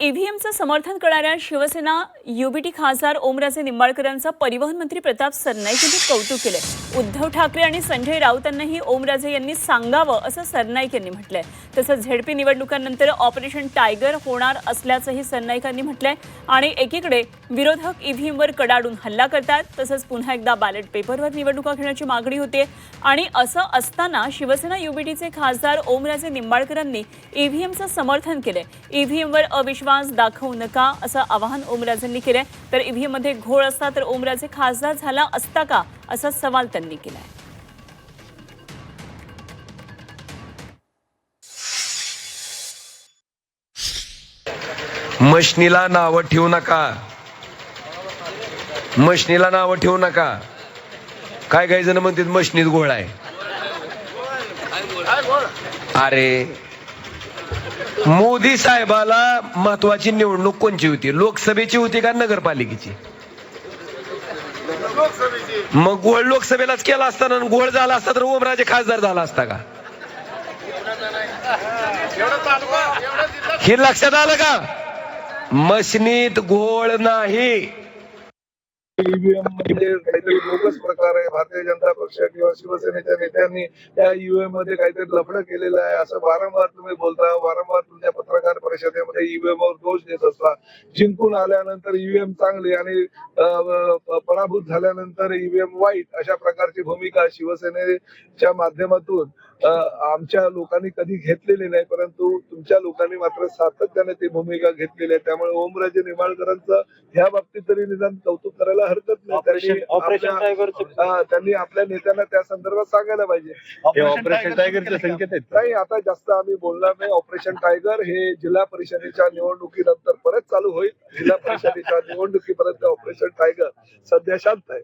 ईव्हीएमचं समर्थन करणाऱ्या शिवसेना युबीटी खासदार ओमराजे निंबाळकरांचं परिवहन मंत्री प्रताप सरनाईक यांनी कौतुक केले। उद्धव ठाकरे आणि संजय राऊतांनाही ओमराजे यांनी सांगावं असं सरनाईक यांनी म्हटलंय। तसंच झेडपी निवडणुकांनंतर ऑपरेशन टायगर होणार असल्याचंही सरनाईकांनी म्हटलंय। आणि एकीकडे विरोधक ईव्हीएमवर कडाडून हल्ला करतात, तसंच पुन्हा एकदा बॅलेट पेपरवर निवडणुका घेण्याची मागणी होते। आणि असं असताना शिवसेना युबीटीचे खासदार ओमराजे निंबाळकरांनी ईव्हीएमचं समर्थन केले। ईव्हीएमवर अविश्वास दाखवू नका असं आवाहन ओमराजेंनी केलंय। तर ईव्हीएम मध्ये घोळ असता तर ओमराजे खासदार झाला असता का असा सवाल त्यांनी केलाय। मशनीला नाव ठेवू नका, मशनीला नाव ठेवू नका। काय काही जण म्हणतात मशनीत गोळ आहे। अरे मोदी साहेबाला महत्वाची निवडणूक कोणची होती? लोकसभेची होती का नगरपालिकेची? मग गोळ लोकसभेलाच केला असता ना, गोळ झाला असता तर ओमराजे खासदार झाला असता का? हे लक्षात आलं का? मशनीत घोळ नाही। ईव्हीएम म्हणजे काहीतरी बोगस प्रकार आहे। भारतीय जनता पक्ष किंवा शिवसेनेच्या नेत्यांनी त्या ईव्हीएम मध्ये काहीतरी लफडं केलेलं आहे असं वारंवार तुम्ही बोलता। वारंवार तुमच्या पत्रकार परिषदेमध्ये ईव्हीएम वर दोष देत असता। जिंकून आल्यानंतर ईव्हीएम चांगली आणि पराभूत झाल्यानंतर ईव्हीएम वाईट, अशा प्रकारची भूमिका शिवसेनेच्या माध्यमातून आमच्या लोकांनी कधी घेतलेली नाही, परंतु तुमच्या लोकांनी मात्र सातत्याने ती भूमिका घेतलेली आहे। त्यामुळे ओमराजे निंबाळकरांचं ह्या बाबतीत तरी निदान कौतुक करायला हरकत नाही। त्यांनी आपल्या नेत्यांना त्या संदर्भात सांगायला पाहिजे। ऑपरेशन टायगरचे संकेत आहेत नाही, आता जास्त आम्ही बोलणार नाही। ऑपरेशन टायगर हे जिल्हा परिषदेच्या निवडणुकीनंतर परत चालू होईल। जिल्हा परिषदेच्या निवडणुकीपर्यंत ऑपरेशन टायगर सध्या शांत आहे।